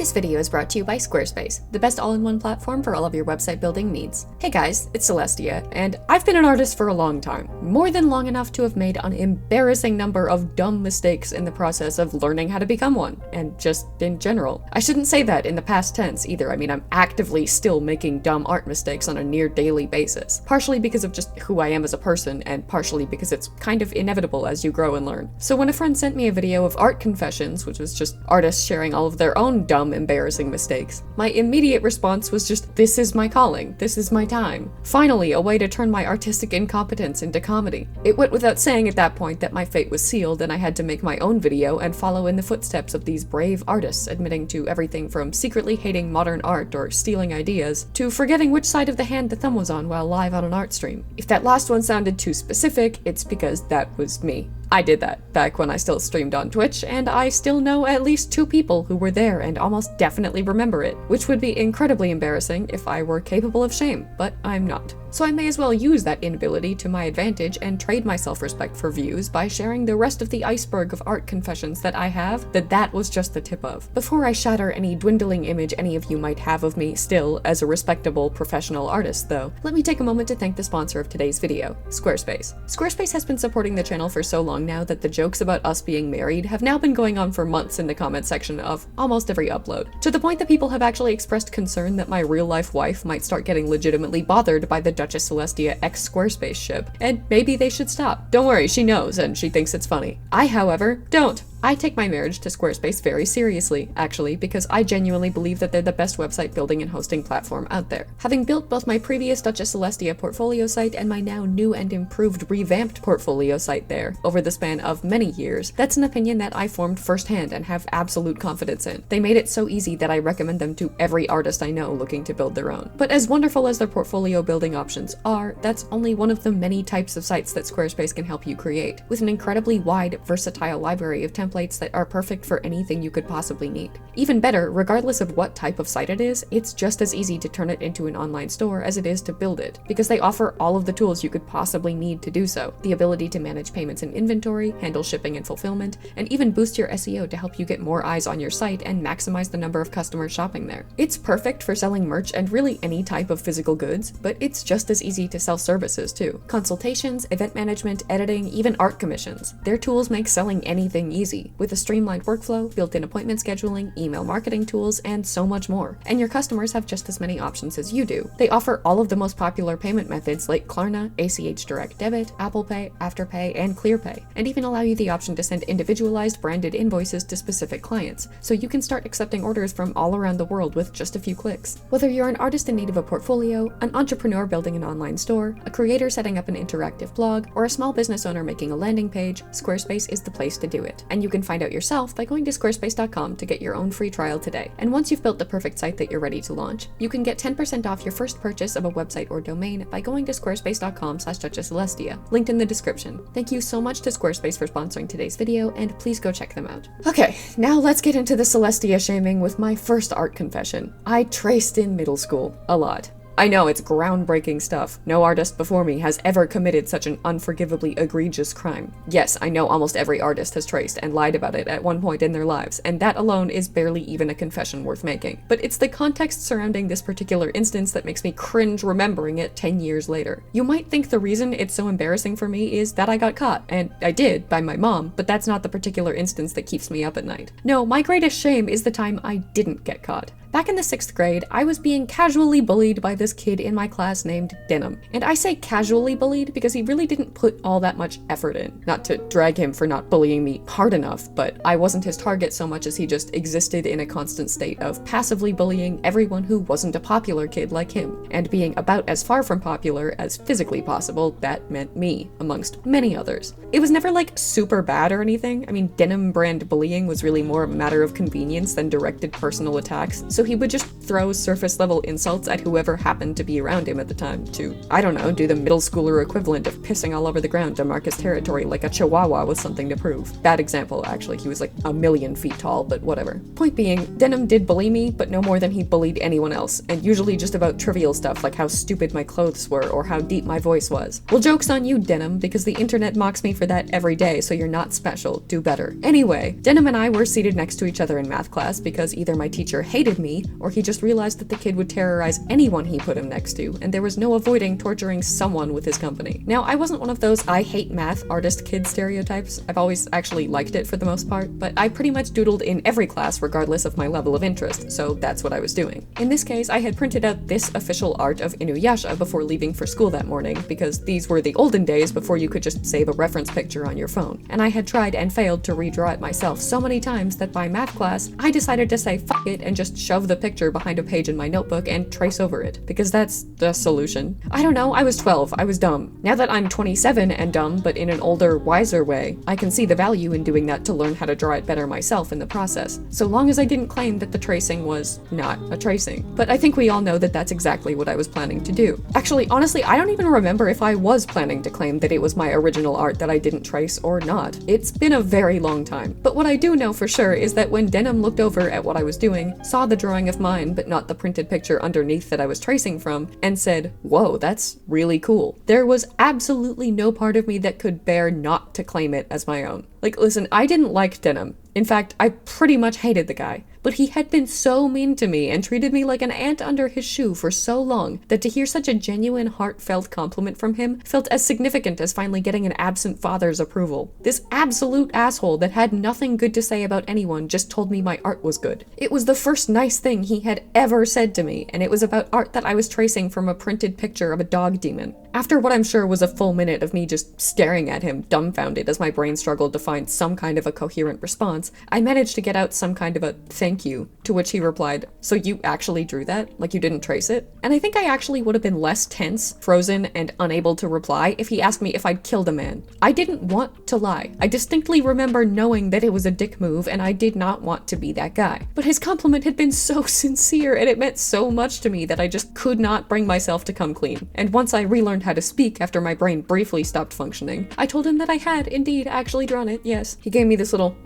This video is brought to you by Squarespace, the best all-in-one platform for all of your website building needs. Hey guys, it's Celestia, and I've been an artist for a long time. More than long enough to have made an embarrassing number of dumb mistakes in the process of learning how to become one, and just in general. I shouldn't say that in the past tense either. I mean, I'm actively still making dumb art mistakes on a near daily basis. Partially because of just who I am as a person, and partially because it's kind of inevitable as you grow and learn. So when a friend sent me a video of art confessions, which was just artists sharing all of their own dumb, embarrassing mistakes, my immediate response was just, this is my calling, this is my time. Finally, a way to turn my artistic incompetence into comedy. It went without saying at that point that my fate was sealed and I had to make my own video and follow in the footsteps of these brave artists, admitting to everything from secretly hating modern art or stealing ideas, to forgetting which side of the hand the thumb was on while live on an art stream. If that last one sounded too specific, it's because that was me. I did that back when I still streamed on Twitch, and I still know at least 2 people who were there and almost definitely remember it, which would be incredibly embarrassing if I were capable of shame, but I'm not. So I may as well use that inability to my advantage and trade my self-respect for views by sharing the rest of the iceberg of art confessions that I have that was just the tip of. Before I shatter any dwindling image any of you might have of me still as a respectable professional artist though, let me take a moment to thank the sponsor of today's video, Squarespace. Squarespace has been supporting the channel for so long now that the jokes about us being married have now been going on for months in the comment section of almost every upload, to the point that people have actually expressed concern that my real-life wife might start getting legitimately bothered by the Duchess Celestia x Squarespace ship, and maybe they should stop. Don't worry, she knows and she thinks it's funny. I, however, don't. I take my marriage to Squarespace very seriously, actually, because I genuinely believe that they're the best website building and hosting platform out there. Having built both my previous Duchess Celestia portfolio site and my now new and improved revamped portfolio site there over the span of many years, that's an opinion that I formed firsthand and have absolute confidence in. They made it so easy that I recommend them to every artist I know looking to build their own. But as wonderful as their portfolio building options are, that's only one of the many types of sites that Squarespace can help you create, with an incredibly wide, versatile library of templates that are perfect for anything you could possibly need. Even better, regardless of what type of site it is, it's just as easy to turn it into an online store as it is to build it, because they offer all of the tools you could possibly need to do so. The ability to manage payments and inventory, handle shipping and fulfillment, and even boost your SEO to help you get more eyes on your site and maximize the number of customers shopping there. It's perfect for selling merch and really any type of physical goods, but it's just as easy to sell services too. Consultations, event management, editing, even art commissions. Their tools make selling anything easy, with a streamlined workflow, built-in appointment scheduling, email marketing tools, and so much more. And your customers have just as many options as you do. They offer all of the most popular payment methods like Klarna, ACH Direct Debit, Apple Pay, Afterpay, and ClearPay, and even allow you the option to send individualized branded invoices to specific clients, so you can start accepting orders from all around the world with just a few clicks. Whether you're an artist in need of a portfolio, an entrepreneur building an online store, a creator setting up an interactive blog, or a small business owner making a landing page, Squarespace is the place to do it. And you can find out yourself by going to squarespace.com to get your own free trial today. And once you've built the perfect site that you're ready to launch, you can get 10% off your first purchase of a website or domain by going to squarespace.com/DuchessCelestia, linked in the description. Thank you so much to Squarespace for sponsoring today's video, and please go check them out. Okay, now let's get into the Celestia shaming with my first art confession. I traced in middle school. A lot. I know, it's groundbreaking stuff. No artist before me has ever committed such an unforgivably egregious crime. Yes, I know almost every artist has traced and lied about it at one point in their lives, and that alone is barely even a confession worth making. But it's the context surrounding this particular instance that makes me cringe remembering it 10 years later. You might think the reason it's so embarrassing for me is that I got caught, and I did, by my mom, but that's not the particular instance that keeps me up at night. No, my greatest shame is the time I didn't get caught. Back in the 6th grade, I was being casually bullied by this kid in my class named Denim. And I say casually bullied because he really didn't put all that much effort in. Not to drag him for not bullying me hard enough, but I wasn't his target so much as he just existed in a constant state of passively bullying everyone who wasn't a popular kid like him, and being about as far from popular as physically possible. That meant me, amongst many others. It was never like super bad or anything. I mean, Denim brand bullying was really more a matter of convenience than directed personal attacks, so so he would just throw surface level insults at whoever happened to be around him at the time to, I don't know, do the middle schooler equivalent of pissing all over the ground to mark his territory like a chihuahua with something to prove. Bad example, actually. He was like a million feet tall, but whatever. Point being, Denim did bully me, but no more than he bullied anyone else, and usually just about trivial stuff like how stupid my clothes were or how deep my voice was. Well, joke's on you, Denim, because the internet mocks me for that every day, so you're not special. Do better. Anyway, Denim and I were seated next to each other in math class because either my teacher hated me or he just realized that the kid would terrorize anyone he put him next to, and there was no avoiding torturing someone with his company. Now, I wasn't one of those I hate math artist kid stereotypes. I've always actually liked it for the most part, but I pretty much doodled in every class regardless of my level of interest, so that's what I was doing. In this case, I had printed out this official art of Inuyasha before leaving for school that morning, because these were the olden days before you could just save a reference picture on your phone, and I had tried and failed to redraw it myself so many times that by math class, I decided to say fuck it and just shove the picture behind a page in my notebook and trace over it, because that's the solution. I don't know, I was 12, I was dumb. Now that I'm 27 and dumb, but in an older, wiser way, I can see the value in doing that to learn how to draw it better myself in the process, so long as I didn't claim that the tracing was not a tracing. But I think we all know that that's exactly what I was planning to do. Actually, honestly, I don't even remember if I was planning to claim that it was my original art that I didn't trace or not. It's been a very long time. But what I do know for sure is that when Denim looked over at what I was doing, saw the drawing of mine but not the printed picture underneath that I was tracing from, and said, "Whoa, that's really cool," there was absolutely no part of me that could bear not to claim it as my own. Like, listen, I didn't like Denim. In fact, I pretty much hated the guy. But he had been so mean to me and treated me like an ant under his shoe for so long that to hear such a genuine, heartfelt compliment from him felt as significant as finally getting an absent father's approval. This absolute asshole that had nothing good to say about anyone just told me my art was good. It was the first nice thing he had ever said to me, and it was about art that I was tracing from a printed picture of a dog demon. After what I'm sure was a full minute of me just staring at him, dumbfounded as my brain struggled to find some kind of a coherent response, I managed to get out some kind of a thank you, to which he replied, "So you actually drew that? Like you didn't trace it?" And I think I actually would have been less tense, frozen, and unable to reply if he asked me if I'd killed a man. I didn't want to lie. I distinctly remember knowing that it was a dick move and I did not want to be that guy. But his compliment had been so sincere and it meant so much to me that I just could not bring myself to come clean. And once I relearned how to speak after my brain briefly stopped functioning, I told him that I had indeed actually drawn it, yes. He gave me this little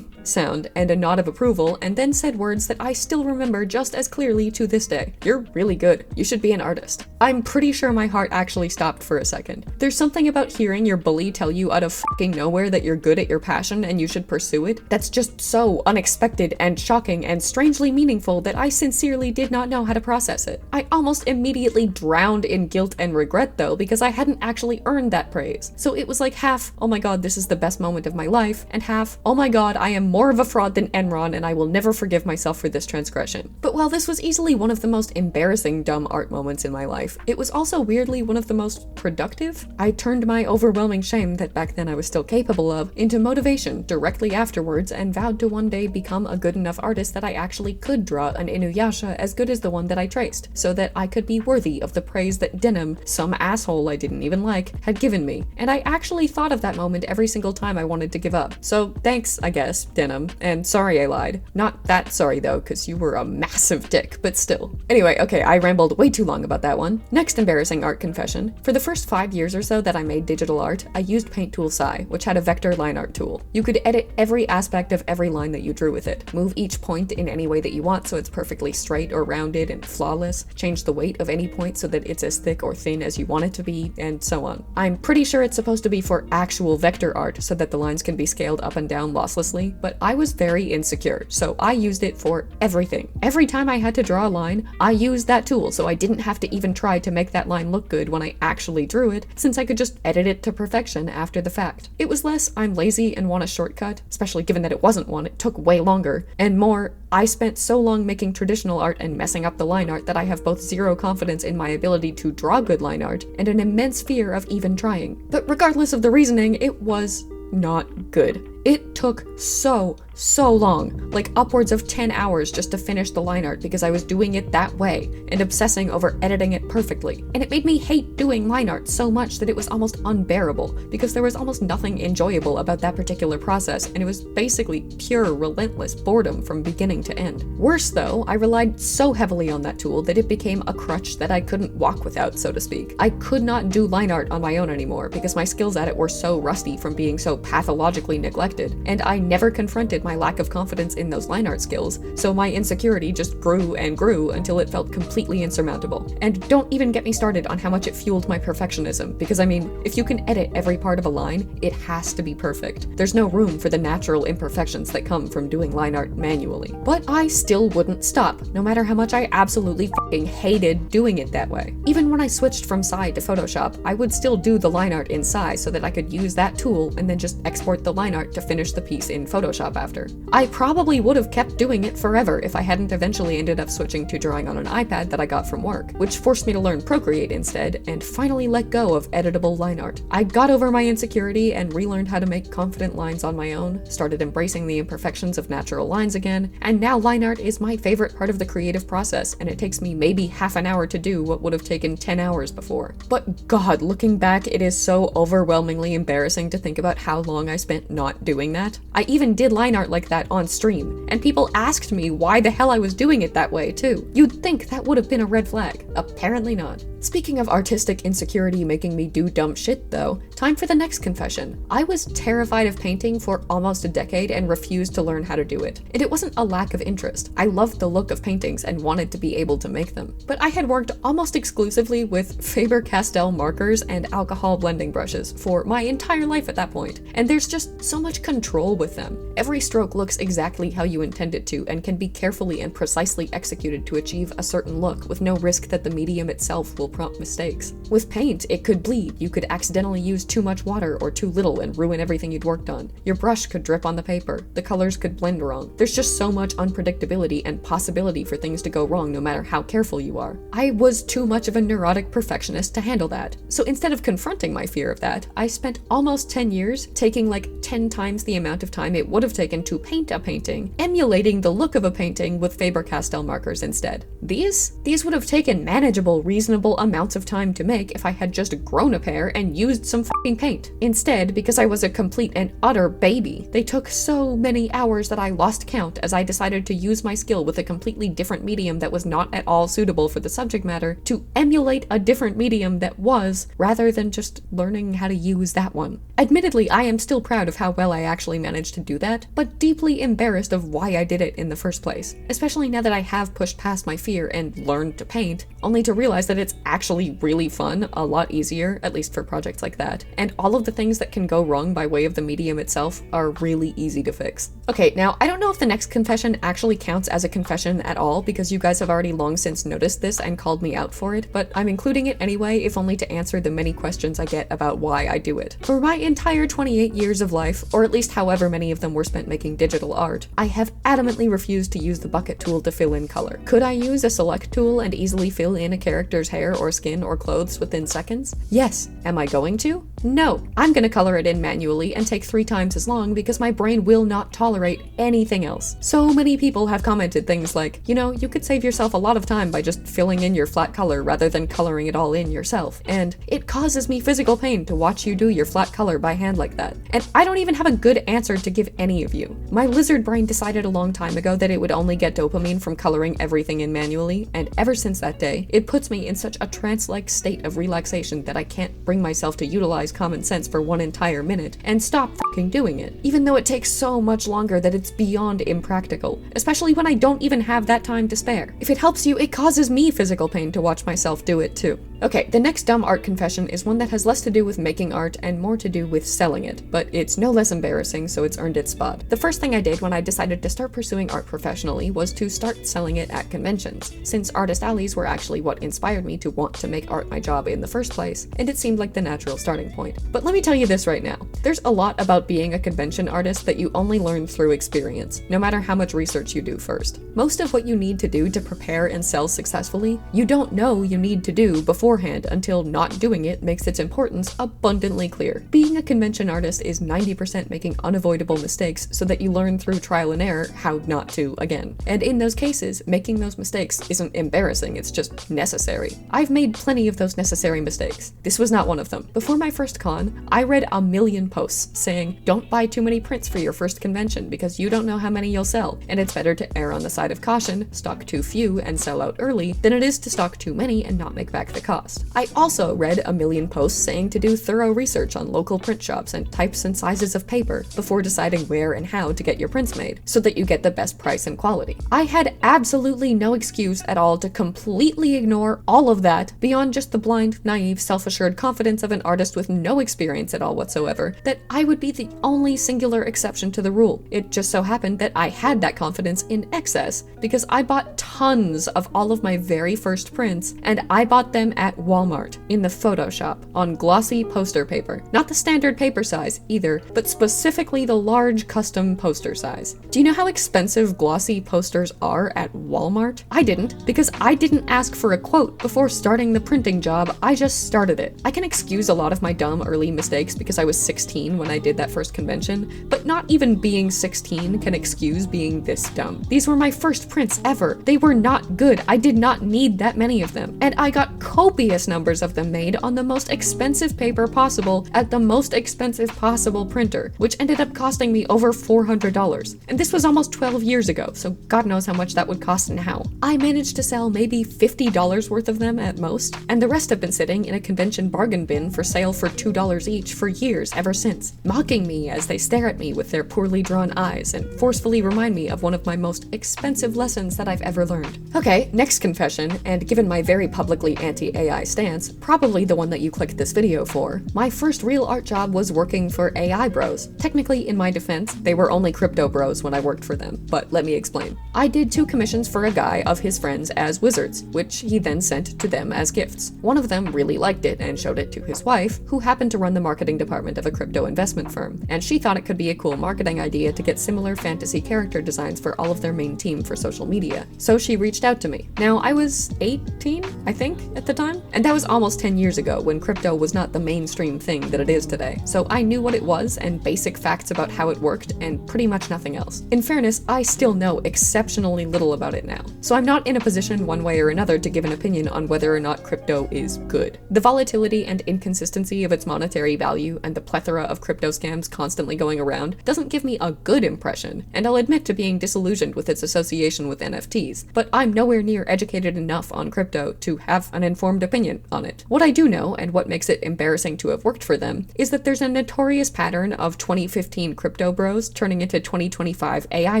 sound and a nod of approval, and then said words that I still remember just as clearly to this day. "You're really good. You should be an artist." I'm pretty sure my heart actually stopped for a second. There's something about hearing your bully tell you out of fucking nowhere that you're good at your passion and you should pursue it that's just so unexpected and shocking and strangely meaningful that I sincerely did not know how to process it. I almost immediately drowned in guilt and regret though, because I hadn't actually earned that praise. So it was like half, "Oh my god, this is the best moment of my life," and half, "Oh my god, I am more of a fraud than Enron and I will never forgive myself for this transgression." But while this was easily one of the most embarrassing dumb art moments in my life, it was also weirdly one of the most productive. I turned my overwhelming shame that back then I was still capable of into motivation directly afterwards and vowed to one day become a good enough artist that I actually could draw an Inuyasha as good as the one that I traced, so that I could be worthy of the praise that Denim, some asshole I didn't even like, had given me. And I actually thought of that moment every single time I wanted to give up. So thanks, I guess, Denim, and sorry I lied. Not that sorry though, because you were a massive dick, but still. Anyway, okay, I rambled way too long about that one. Next embarrassing art confession. For the first 5 years or so that I made digital art, I used Paint Tool Sci, which had a vector line art tool. You could edit every aspect of every line that you drew with it, move each point in any way that you want so it's perfectly straight or rounded and flawless, change the weight of any point so that it's as thick or thin as you want it to be, and so on. I'm pretty sure it's supposed to be for actual vector art so that the lines can be scaled up and down losslessly, but I was very insecure, so I used it for everything. Every time I had to draw a line, I used that tool so I didn't have to even try to make that line look good when I actually drew it, since I could just edit it to perfection after the fact. It was less I'm lazy and want a shortcut, especially given that it wasn't one, it took way longer, and more I spent so long making traditional art and messing up the line art that I have both zero confidence in my ability to draw good line art and an immense fear of even trying. But regardless of the reasoning, it was not good. It took so long, like upwards of 10 hours just to finish the line art because I was doing it that way and obsessing over editing it perfectly. And it made me hate doing line art so much that it was almost unbearable because there was almost nothing enjoyable about that particular process, and it was basically pure relentless boredom from beginning to end. Worse though, I relied so heavily on that tool that it became a crutch that I couldn't walk without, so to speak. I could not do line art on my own anymore because my skills at it were so rusty from being so pathologically neglected, and I never confronted my lack of confidence in those line art skills, so my insecurity just grew and grew until it felt completely insurmountable. And don't even get me started on how much it fueled my perfectionism, because I mean, if you can edit every part of a line, it has to be perfect. There's no room for the natural imperfections that come from doing line art manually. But I still wouldn't stop, no matter how much I absolutely fucking hated doing it that way. Even when I switched from Psy to Photoshop, I would still do the line art in Psy so that I could use that tool and then just export the line art to finish the piece in Photoshop after. I probably would have kept doing it forever if I hadn't eventually ended up switching to drawing on an iPad that I got from work, which forced me to learn Procreate instead and finally let go of editable line art. I got over my insecurity and relearned how to make confident lines on my own, started embracing the imperfections of natural lines again, and now line art is my favorite part of the creative process, and it takes me maybe half an hour to do what would have taken 10 hours before. But God, looking back, it is so overwhelmingly embarrassing to think about how long I spent not doing that. I even did line art like that on stream, and people asked me why the hell I was doing it that way too. You'd think that would have been a red flag. Apparently not. Speaking of artistic insecurity making me do dumb shit though, time for the next confession. I was terrified of painting for almost a decade and refused to learn how to do it. And it wasn't a lack of interest. I loved the look of paintings and wanted to be able to make them. But I had worked almost exclusively with Faber-Castell markers and alcohol blending brushes for my entire life at that point. And there's just so much control with them. Every stroke looks exactly how you intend it to and can be carefully and precisely executed to achieve a certain look with no risk that the medium itself will prompt mistakes. With paint, it could bleed. You could accidentally use too much water or too little and ruin everything you'd worked on. Your brush could drip on the paper. The colors could blend wrong. There's just so much unpredictability and possibility for things to go wrong no matter how careful you are. I was too much of a neurotic perfectionist to handle that. So instead of confronting my fear of that, I spent almost 10 years taking like 10 times the amount of time it would have taken to paint a painting, emulating the look of a painting with Faber-Castell markers instead. These would have taken manageable, reasonable amounts of time to make if I had just grown a pair and used some fucking paint. Instead, because I was a complete and utter baby, they took so many hours that I lost count as I decided to use my skill with a completely different medium that was not at all suitable for the subject matter to emulate a different medium that was, rather than just learning how to use that one. Admittedly, I am still proud of how well I actually managed to do that, but deeply embarrassed of why I did it in the first place, especially now that I have pushed past my fear and learned to paint, only to realize that it's actually really fun, a lot easier, at least for projects like that, and all of the things that can go wrong by way of the medium itself are really easy to fix. Okay, now I don't know if the next confession actually counts as a confession at all because you guys have already long since noticed this and called me out for it, but I'm including it anyway if only to answer the many questions I get about why I do it. For my entire 28 years of life, or at least however many of them were spent making digital art, I have adamantly refused to use the bucket tool to fill in color. Could I use a select tool and easily fill in a character's hair or skin or clothes within seconds? Yes. Am I going to? No. I'm gonna color it in manually and take 3 times as long because my brain will not tolerate anything else. So many people have commented things like, you know, you could save yourself a lot of time by just filling in your flat color rather than coloring it all in yourself. And it causes me physical pain to watch you do your flat color by hand like that. And I don't even have a good answer to give any of you. My lizard brain decided a long time ago that it would only get dopamine from coloring everything in manually, and ever since that day, it puts me in such a trance-like state of relaxation that I can't bring myself to utilize common sense for 1 entire minute and stop fucking doing it, even though it takes so much longer that it's beyond impractical, especially when I don't even have that time to spare. If it helps you, it causes me physical pain to watch myself do it too. Okay, the next dumb art confession is one that has less to do with making art and more to do with selling it, but it's no less embarrassing, so it's earned its spot. The first thing I did when I decided to start pursuing art professionally was to start selling it at conventions, since artist alleys were actually what inspired me to want to make art my job in the first place, and it seemed like the natural starting point. But let me tell you this right now. There's a lot about being a convention artist that you only learn through experience, no matter how much research you do first. Most of what you need to do to prepare and sell successfully, you don't know you need to do beforehand until not doing it makes its importance abundantly clear. Being a convention artist is 90% making unavoidable mistakes so that you learn through trial and error how not to again. And in those cases, making those mistakes isn't embarrassing, it's just necessary. I've made plenty of those necessary mistakes. This was not one of them. Before my first con, I read a million posts saying, don't buy too many prints for your first convention because you don't know how many you'll sell, and it's better to err on the side of caution, stock too few and sell out early, than it is to stock too many and not make back the cost. I also read a million posts saying to do thorough research on local print shops and types and sizes of paper before deciding where and how to get your prints made, so that you get the best price and quality. I had absolutely no excuse at all to completely ignore all of that beyond just the blind, naive, self-assured confidence of an artist with no experience at all whatsoever, that I would be the only singular exception to the rule. It just so happened that I had that confidence in excess because I bought tons of all of my very first prints, and I bought them at Walmart in the photo shop on glossy poster paper. Not the standard paper size either, but specifically the large custom poster size. Do you know how expensive glossy posters are at Walmart? I didn't, because I didn't ask for a quote before starting the printing job, I just started it. I can excuse a lot of my dumb early mistakes because I was 16 when I did that first convention, but not even being 16 can excuse being this dumb. These were my first prints ever. They were not good. I did not need that many of them, and I got copious numbers of them made on the most expensive paper possible at the most expensive possible printer, which ended up costing me over $400. And this was almost 12 years ago, so God knows how much that would cost now. I managed to sell maybe $50 worth of them at most, and the rest have been sitting in a convention bargain bin for sale for $2 each for years ever since, mocking me as they stare at me with their poorly drawn eyes and forcefully remind me of one of my most expensive lessons that I've ever learned. Okay, next confession, and given my very publicly anti-AI stance, probably the one that you clicked this video for, my first real art job was working for AI bros. Technically, in my defense, they were only crypto bros when I worked for them, but let me explain. I did 2 commissions for a guy of his friends as wizards, which he then sent to them as gifts. One of them really liked it and showed it to his wife, who happened to run the marketing department of a crypto investment firm, and she thought it could be a cool marketing idea to get similar fantasy character designs for all of their main team for social media. So she reached out to me. Now, I was 18, I think, at the time, and that was almost 10 years ago when crypto was not the mainstream thing that it is today. So I knew what it was and basic facts about how it worked and pretty much nothing else. In fairness, I still know exceptionally little about it now. So I'm not in a position one way or another to give an opinion on whether or not crypto is good. The volatility and inconsistency of its monetary value and the plethora of crypto scams constantly going around doesn't give me a good impression, and I'll admit to being disillusioned with its association with NFTs, but I'm nowhere near educated enough on crypto to have an informed opinion on it. What I do know, and what makes it embarrassing to have worked for them, is that there's a notorious pattern of 2015 crypto bros turning into 2025 AI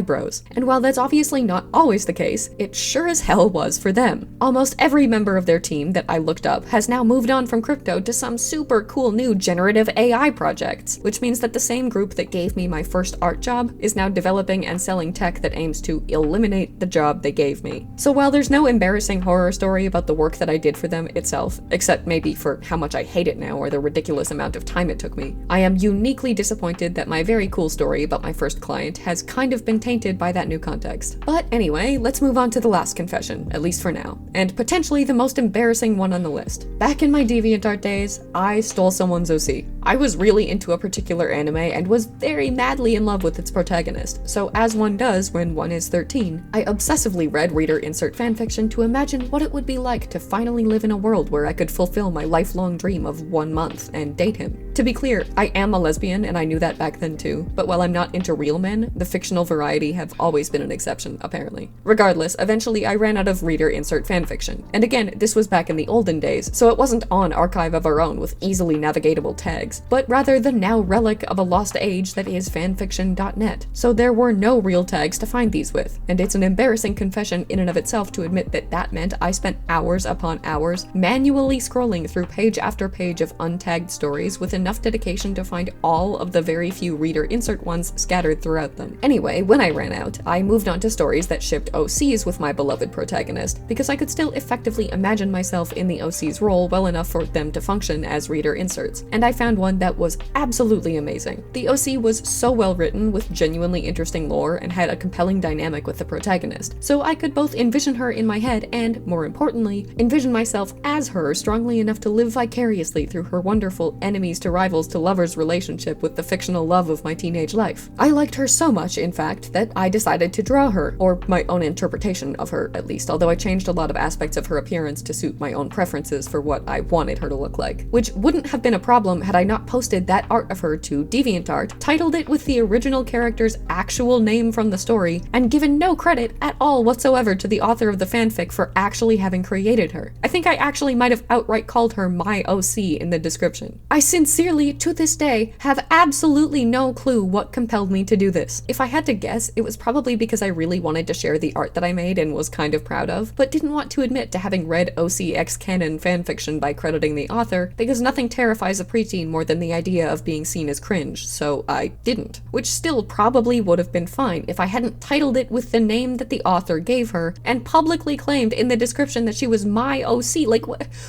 bros. And while that's obviously not always the case, it sure as hell was for them. Almost every member of their team that I looked up has now moved on from crypto to some super cool new generative AI projects, which means that the same group that gave me my first art job is now developing and selling tech that aims to eliminate the job they gave me. So while there's no embarrassing horror story about the work that I did for them itself, except maybe for how much I hate it now or the ridiculous amount of time it took me, I am uniquely disappointed that my very cool story about my first client has kind of been tainted by that new context. But anyway, let's move on to the last confession, at least for now, and potentially the most embarrassing one on the list. Back in my DeviantArt days, I stole someone's OC. I was really into a particular anime and was very madly in love with its protagonist, so as one does when one is 13, I obsessively read reader insert fanfiction to imagine what it would be like to finally live in a world where I could fulfill my lifelong dream of 1 month and date him. To be clear, I am a lesbian and I knew that back then too, but while I'm not into real men, the fictional variety have always been an exception, apparently. Regardless, eventually I ran out of reader insert fanfiction. And again, this was back in the olden days, so it wasn't on Archive of Our Own with easily navigatable tags. tags, but rather the now relic of a lost age that is fanfiction.net. So there were no real tags to find these with, and it's an embarrassing confession in and of itself to admit that that meant I spent hours upon hours manually scrolling through page after page of untagged stories with enough dedication to find all of the very few reader insert ones scattered throughout them. Anyway, when I ran out, I moved on to stories that shipped OCs with my beloved protagonist, because I could still effectively imagine myself in the OC's role well enough for them to function as reader inserts, and I found one that was absolutely amazing. The OC was so well written with genuinely interesting lore and had a compelling dynamic with the protagonist, so I could both envision her in my head and, more importantly, envision myself as her strongly enough to live vicariously through her wonderful enemies to rivals to lovers relationship with the fictional love of my teenage life. I liked her so much, in fact, that I decided to draw her, or my own interpretation of her at least, although I changed a lot of aspects of her appearance to suit my own preferences for what I wanted her to look like, which wouldn't have been a problem had I not posted that art of her to DeviantArt, titled it with the original character's actual name from the story, and given no credit at all whatsoever to the author of the fanfic for actually having created her. I think I actually might have outright called her my OC in the description. I sincerely, to this day, have absolutely no clue what compelled me to do this. If I had to guess, it was probably because I really wanted to share the art that I made and was kind of proud of, but didn't want to admit to having read OCX canon fanfiction by crediting the author, because nothing terrifies a preteen more than the idea of being seen as cringe, so I didn't. Which still probably would have been fine if I hadn't titled it with the name that the author gave her, and publicly claimed in the description that she was my OC. Like,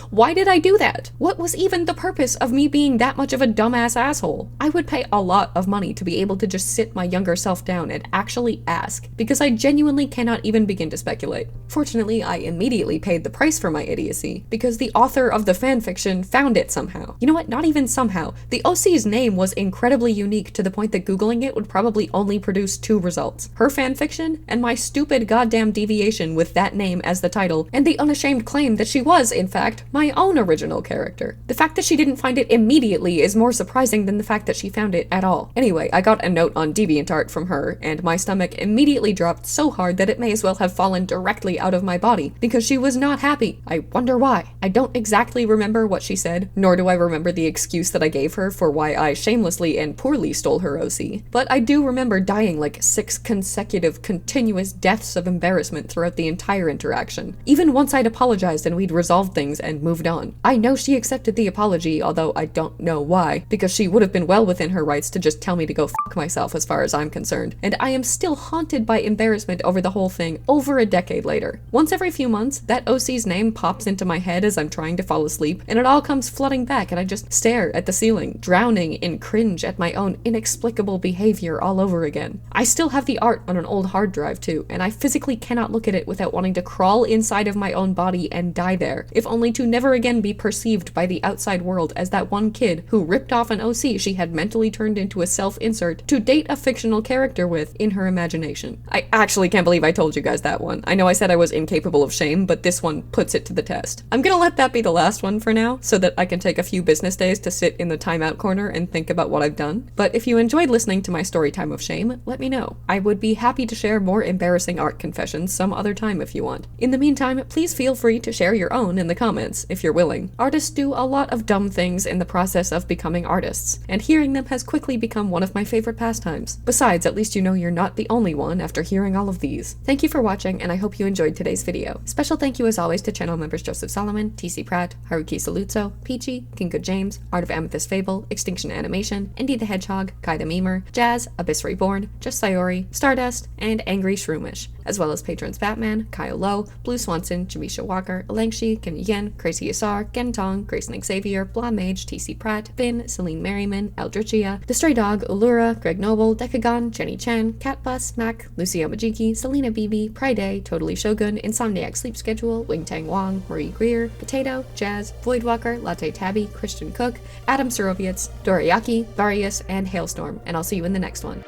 why did I do that? What was even the purpose of me being that much of a dumbass asshole? I would pay a lot of money to be able to just sit my younger self down and actually ask, because I genuinely cannot even begin to speculate. Fortunately, I immediately paid the price for my idiocy, because the author of the fanfiction found it somehow. You know what? Not even somehow. The OC's name was incredibly unique to the point that Googling it would probably only produce two results: her fanfiction and my stupid goddamn deviation with that name as the title, and the unashamed claim that she was, in fact, my own original character. The fact that she didn't find it immediately is more surprising than the fact that she found it at all. Anyway, I got a note on DeviantArt from her, and my stomach immediately dropped so hard that it may as well have fallen directly out of my body, because she was not happy. I wonder why. I don't exactly remember what she said, nor do I remember the excuse that I gave her for why I shamelessly and poorly stole her OC, but I do remember dying like 6 consecutive continuous deaths of embarrassment throughout the entire interaction, even once I'd apologized and we'd resolved things and moved on. I know she accepted the apology, although I don't know why, because she would have been well within her rights to just tell me to go fuck myself as far as I'm concerned, and I am still haunted by embarrassment over the whole thing over a decade later. Once every few months, that OC's name pops into my head as I'm trying to fall asleep, and it all comes flooding back, and I just stare at the ceiling, drowning in cringe at my own inexplicable behavior all over again. I still have the art on an old hard drive too, and I physically cannot look at it without wanting to crawl inside of my own body and die there, if only to never again be perceived by the outside world as that one kid who ripped off an OC she had mentally turned into a self-insert to date a fictional character with in her imagination. I actually can't believe I told you guys that one. I know I said I was incapable of shame, but this one puts it to the test. I'm gonna let that be the last one for now, so that I can take a few business days to sit in the timeout corner and think about what I've done. But if you enjoyed listening to my story time of shame, let me know. I would be happy to share more embarrassing art confessions some other time if you want. In the meantime, please feel free to share your own in the comments, if you're willing. Artists do a lot of dumb things in the process of becoming artists, and hearing them has quickly become one of my favorite pastimes. Besides, at least you know you're not the only one after hearing all of these. Thank you for watching, and I hope you enjoyed today's video. Special thank you as always to channel members Joseph Solomon, TC Pratt, Haruki Saluzzo, Peachy, Kinko James, Art of Amethyst Fable, Extinction Animation, Indy the Hedgehog, Kai the Memer, Jazz, Abyss Reborn, Just Sayori, Stardust, and Angry Shroomish, as well as patrons Batman, Kyle Lowe, Blue Swanson, Jamisha Walker, Alangshi, Kim Yen, Crazy Asar, Gentong, Grayson Xavier, Blah Mage, TC Pratt, Finn, Celine Merriman, Eldritchia, The Stray Dog, Ulura, Greg Noble, Decagon, Jenny Chan, Catbus, Mac, Lucio Majiki, Selena Beebe, Pryday, Totally Shogun, Insomniac Sleep Schedule, Wing Tang Wong, Marie Greer, Potato, Jazz, Voidwalker, Latte Tabby, Christian Cook, Adam Surovietz, Dorayaki, Varius, and Hailstorm, and I'll see you in the next one.